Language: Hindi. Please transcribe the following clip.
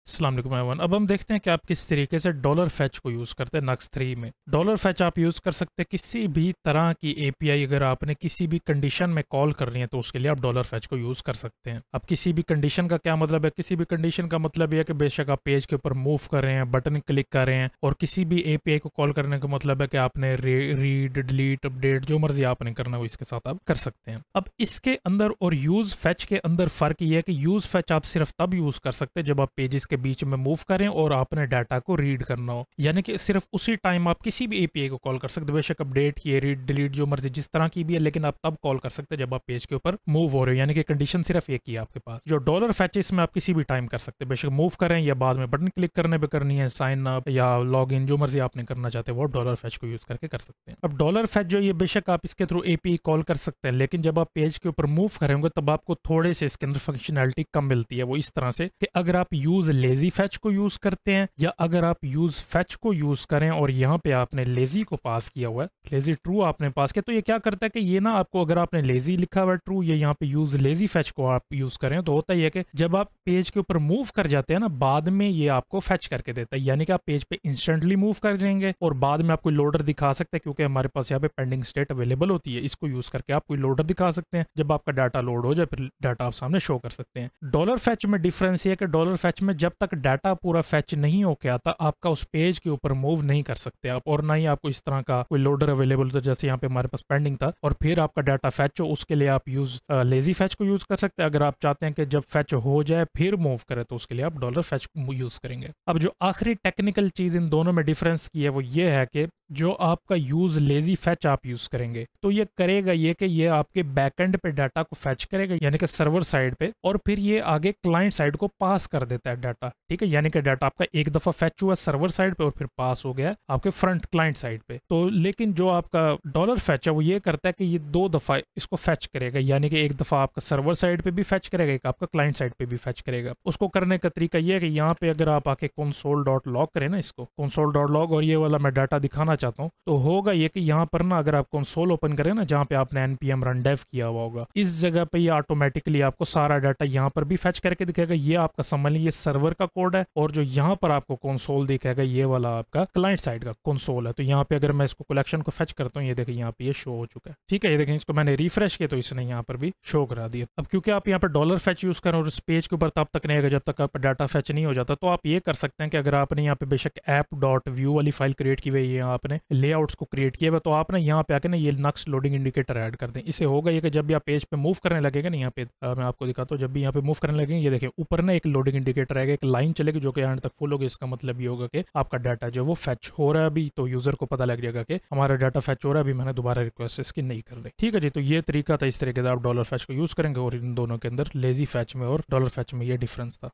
अस्सलाम वालेकुम एवरीवन। अब हम देखते हैं कि आप किस तरीके से डॉलर फैच को यूज़ करते हैं नक्स 3 में। डॉलर फैच आप यूज़ कर सकते हैं किसी भी तरह की एपीआई, अगर आपने किसी भी कंडीशन में कॉल करनी है तो उसके लिए आप डॉलर फैच को यूज़ कर सकते हैं। अब किसी भी कंडीशन का क्या मतलब है? किसी भी कंडीशन का मतलब यह है कि बेशक आप पेज के ऊपर मूव कर रहे हैं, बटन क्लिक कर रहे हैं, और किसी भी एपीआई को कॉल करने का मतलब है कि आपने रीड, डिलीट, अपडेट जो मर्जी आपने करना हो इसके साथ आप कर सकते हैं। अब इसके अंदर और यूज़ फैच के अंदर फ़र्क ये है कि यूज़ फैच आप सिर्फ तब यूज़ कर सकते हैं जब आप पेजेस के बीच में मूव करें और आपने डाटा को रीड करना हो, यानी कि सिर्फ उसी टाइम आप किसी भी एपीआई को कॉल कर सकते हैं। बेशक अपडेट ये रीड डिलीट जो मर्जी जिस तरह की भी है, लेकिन आप तब कॉल कर सकते हैं जब आप पेज के ऊपर मूव हो रहे हो, यानी कि कंडीशन सिर्फ एक ही है आपके पास। जो डॉलर फैच है इसमें आप किसी भी टाइम कर सकते हैं, बेशक मूव करें या बाद में बटन क्लिक करने पे करनी है, साइन अप या लॉग इन जो मर्जी आपने करना चाहते हैं वो डॉलर फैच को यूज करके कर सकते हैं। अब डॉलर फैच जो ये बेशक आप इसके थ्रू एपीआई कॉल कर सकते हैं, लेकिन जब आप पेज के ऊपर मूव करेंगे तब आपको थोड़े से इसके अंदर फंक्शनैलिटी कम मिलती है। वो इस तरह से कि अगर आप यूज लेजी फैच को यूज करते हैं या अगर आप यूज फैच को यूज करें और यहाँ पे आपने लेजी को पास किया हुआ है, लेजी ट्रू आपने पास किया, तो ये क्या करता है कि ये ना आपको, अगर आपने लेजी लिखा हुआ है ट्रू, ये यहाँ पे यूज लेजी फैच को आप यूज करें तो होता ही है कि जब आप पेज के ऊपर मूव कर जाते हैं ना, बाद में ये आपको फैच करके देता है, यानी कि आप पेज पे इंस्टेंटली मूव कर जाएंगे और बाद में आप कोई लोडर दिखा सकते हैं, क्योंकि हमारे पास यहाँ पे पेंडिंग स्टेट अवेलेबल होती है। इसको यूज करके आप कोई लोडर दिखा सकते हैं, जब आपका डाटा लोड हो जाए फिर डाटा आप सामने शो कर सकते हैं। डॉलर फैच में डिफरेंस ये है कि डॉलर फैच में जब तक डाटा पूरा फैच नहीं होके आता आपका उस पेज के ऊपर मूव नहीं कर सकते आप, और ना ही आपको इस तरह का कोई लोडर अवेलेबल होता है जैसे यहाँ पे हमारे पास पेंडिंग था, और फिर आपका डाटा फैच हो, उसके लिए आप यूज लेजी फैच को यूज कर सकते हैं। अगर आप चाहते हैं कि जब फैच हो जाए फिर मूव करे तो उसके लिए आप डॉलर फैच यूज करेंगे। अब जो आखिरी टेक्निकल चीज इन दोनों में डिफरेंस की है वो ये है कि जो आपका यूज लेजी फैच आप यूज करेंगे तो ये करेगा ये कि ये आपके बैकएंड पे डाटा को फैच करेगा, यानी कि सर्वर साइड पे, और फिर ये आगे क्लाइंट साइड को पास कर देता है डाटा। ठीक है, यानी कि डाटा आपका एक दफा फैच हुआ सर्वर साइड पे और फिर पास हो गया आपके फ्रंट क्लाइंट साइड पे। तो लेकिन जो आपका डॉलर फैच है वो ये करता है कि ये दो दफा इसको फैच करेगा, यानी कि एक दफा आपका सर्वर साइड पे भी फैच करेगा, एक आपका क्लाइंट साइड पे भी फैच करेगा। उसको करने का तरीका ये है कि यहाँ पे अगर आप आके console.log करें ना, इसको console.log, और ये वाला मैं डाटा दिखाना चाहता हूँ, तो होगा ये कि यहाँ पर ना अगर आप कंसोल ओपन करें ना जहाँ पे आपने npm run dev किया हुआ होगा, इस जगह पे ये ऑटोमेटिकली आपको सारा डाटा यहाँ पर भी फैच करके दिखेगा। ये आपका समझ लीजिए सर्वर का कोड है, और जो यहाँ पर आपको कंसोल दिखेगा ये वाला आपका क्लाइंट साइड का कंसोल है। तो यहाँ पे अगर मैं इसको कलेक्शन को फैच करता हूँ, ये देखिए यहाँ पे ये शो हो चुका है। ठीक है, ये देखें, इसको मैंने रिफ्रेश किया तो इसने यहाँ पर भी शो करा दिया। अब क्योंकि आप यहाँ पर डॉलर फैच यूज करें और इस पेज के ऊपर तब तक नहीं आएगा जब तक आपका डाटा फैच नहीं हो जाता, तो आप ये कर सकते हैं कि अगर आपने यहाँ पे बेशक app.view वाली फाइल क्रिएट की हुई है, आपने लेआउट्स को क्रिएट किया हुआ, तो आप ना यहाँ पे आके ना ये नक्स लोडिंग इंडिकेटर ऐड कर दें। इससे होगा ये कि जब भी आप पेज पे मूव करने लगेगा ना, यहाँ पे मैं आपको दिखाता हूँ, जब भी यहाँ पे मूव करने लगेंगे ये देखिए ऊपर ना एक लोडिंग इंडिकेटर आएगा, एक लाइन चलेगी जो कि एंड तक फुल होगी। इसका मतलब ये होगा कि आपका डाटा जो वो फैच हो रहा है अभी, तो यूजर को पता लग जाएगा कि हमारा डाटा फैच हो रहा है, अभी मैंने दोबारा रिक्वेस्ट इसकी नहीं कर रही। ठीक है जी, तो ये तरीका था, इस तरीके से आप डॉलर फैच को यूज करेंगे, और इन दोनों के अंदर लेजी फैच में और डॉलर फैच में ये डिफरेंस था।